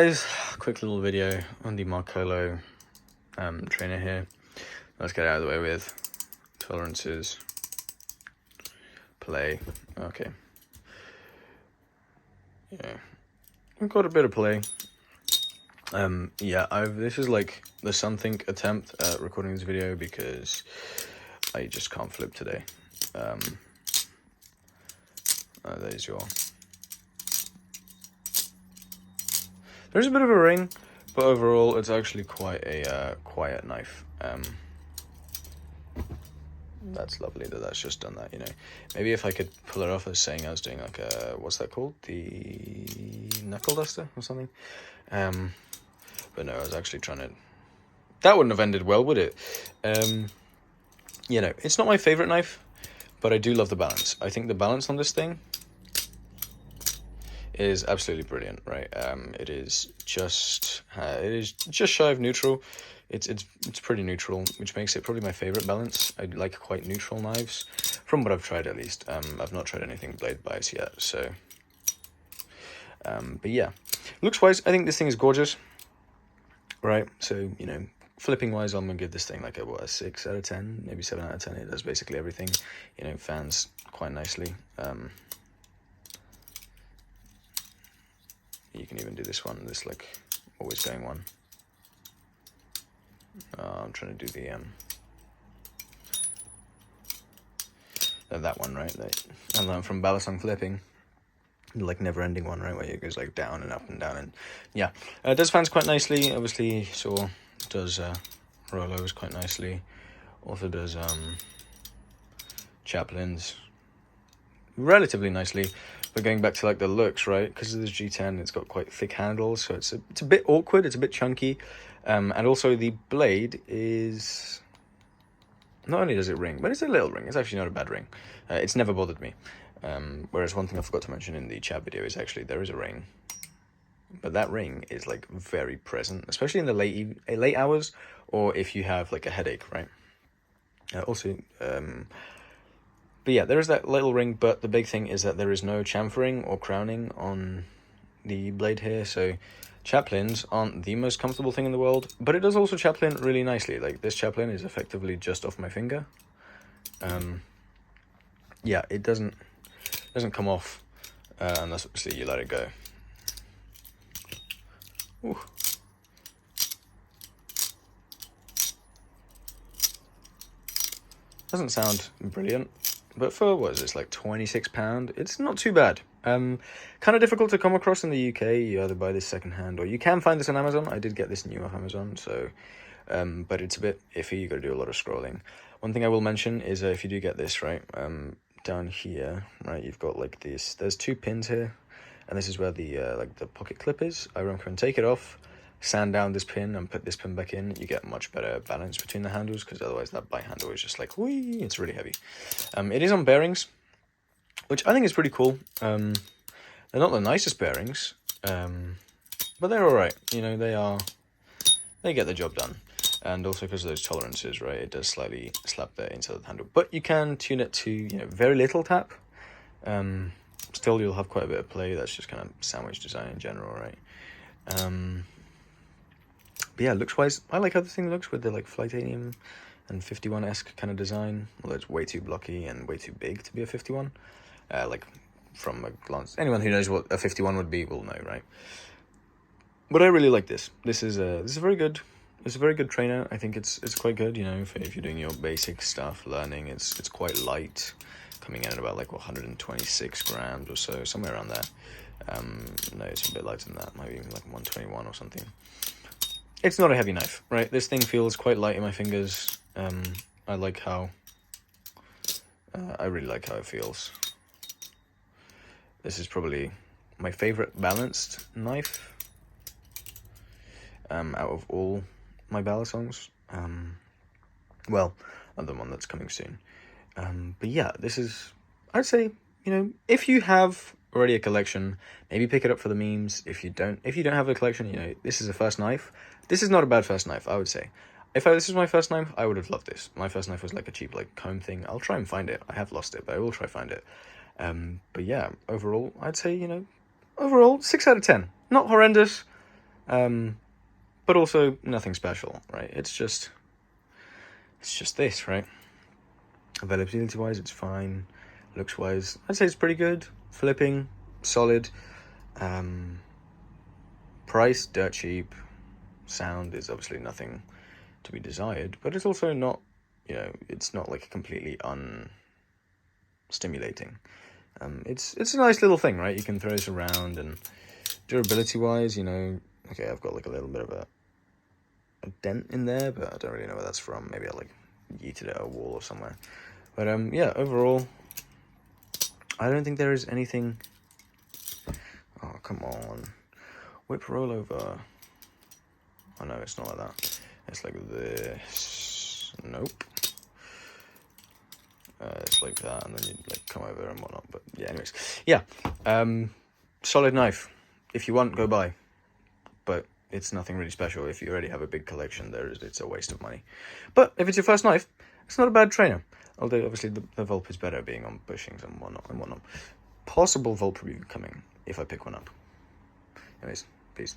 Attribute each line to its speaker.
Speaker 1: Guys, quick little video on the Marcolo trainer here. Let's get it out of the way with tolerances, play. Okay, yeah, we've got a bit of play. Yeah, this is like the something attempt at recording this video because I just can't flip today. There's your. There's a bit of a ring, but overall it's actually quite a quiet knife. That's lovely that's just done that, you know. Maybe if I could pull it off as saying I was doing like a, what's that called? The knuckle duster or something? But no, I was actually trying to... That wouldn't have ended well, would it? You know, it's not my favorite knife, but I do love the balance. I think the balance on this thing is absolutely brilliant, right? It is just shy of neutral. It's pretty neutral, which makes it probably my favorite balance. I like quite neutral knives, from what I've tried at least. I've not tried anything blade bias yet, so. But yeah, looks wise, I think this thing is gorgeous, right? So, you know, flipping wise, I'm gonna give this thing like a 6 out of 10, maybe 7 out of 10. It does basically everything. You know, fans quite nicely. You can even do this one, this like always going one. I'm trying to do the that one, right? I learned from Balisong flipping, like never-ending one, right, where it goes like down and up and down, and yeah, it does fans quite nicely. Obviously, so does Rolos quite nicely. Also does Chaplins relatively nicely. But going back to like the looks, right, because of this G10, it's got quite thick handles, so it's a bit awkward, it's a bit chunky, and also the blade is, not only does it ring, but it's a little ring. It's actually not a bad ring. It's never bothered me. Whereas one thing I forgot to mention in the chat video is actually there is a ring, but that ring is like very present, especially in the late hours, or if you have like a headache, right? But yeah, there is that little ring, but the big thing is that there is no chamfering or crowning on the blade here, so chaplins aren't the most comfortable thing in the world, but it does also chaplin really nicely. Like, this chaplin is effectively just off my finger. Yeah, it doesn't come off unless obviously you let it go. Ooh. Doesn't sound brilliant. But for, what is this, like £26? It's not too bad. Kind of difficult to come across in the UK. You either buy this secondhand or you can find this on Amazon. I did get this new off Amazon, so... but it's a bit iffy. You got to do a lot of scrolling. One thing I will mention is if you do get this, right, down here, right, you've got like this... There's 2 pins here, and this is where the like the pocket clip is. I recommend take it off, sand down this pin and put this pin back in. You get much better balance between the handles, because otherwise that bite handle is just like, whee, it's really heavy. It is on bearings, which I think is pretty cool. They're not the nicest bearings, but they're all right. You know, they get the job done. And also because of those tolerances, right, it does slightly slap the inside of the handle. But you can tune it to, you know, very little tap. Still, you'll have quite a bit of play. That's just kind of sandwich design in general, right? But yeah, looks-wise, I like how the thing looks with the like Flightanium and 51-esque kind of design. Although it's way too blocky and way too big to be a 51. Like, from a glance, anyone who knows what a 51 would be will know, right? But I really like this. This is a very good. It's a very good trainer. I think it's quite good. You know, if you're doing your basic stuff, learning, it's quite light, coming in at about like 126 grams or so, somewhere around there. No, it's a bit lighter than that. Maybe like 121 or something. It's not a heavy knife, right? This thing feels quite light in my fingers. I like how... I really like how it feels. This is probably my favorite balanced knife out of all my Balisongs. Well, other one that's coming soon. But yeah, this is... I'd say, you know, if you have already a collection, maybe pick it up for the memes. If you don't have a collection, you know, this is a first knife. This is not a bad first knife, I would say. If this was my first knife, I would have loved this. My first knife was like a cheap like comb thing. I'll try and find it. I have lost it, but I will try find it. But yeah, overall, I'd say, you know, overall 6 out of 10. Not horrendous, But also nothing special, right? It's just this, right? Availability-wise, it's fine. Looks-wise, I'd say it's pretty good. Flipping, solid. Price, dirt cheap. Sound is obviously nothing to be desired, but it's also not, it's not like completely unstimulating. It's a nice little thing, right? You can throw this around, and durability-wise, okay, I've got like a little bit of a dent in there, but I don't really know where that's from. Maybe I like yeeted it at a wall or somewhere. But yeah, overall, I don't think there is anything. Oh, come on. Whip rollover. Oh no, it's not like that. It's like this. Nope. It's like that, and then you like come over and whatnot. But yeah, anyways, yeah. Solid knife. If you want, go buy. But it's nothing really special. If you already have a big collection, it's a waste of money. But if it's your first knife, it's not a bad trainer. Although obviously the Vulp is better being on bushings and whatnot. Possible Vulp review coming if I pick one up. Anyways, peace.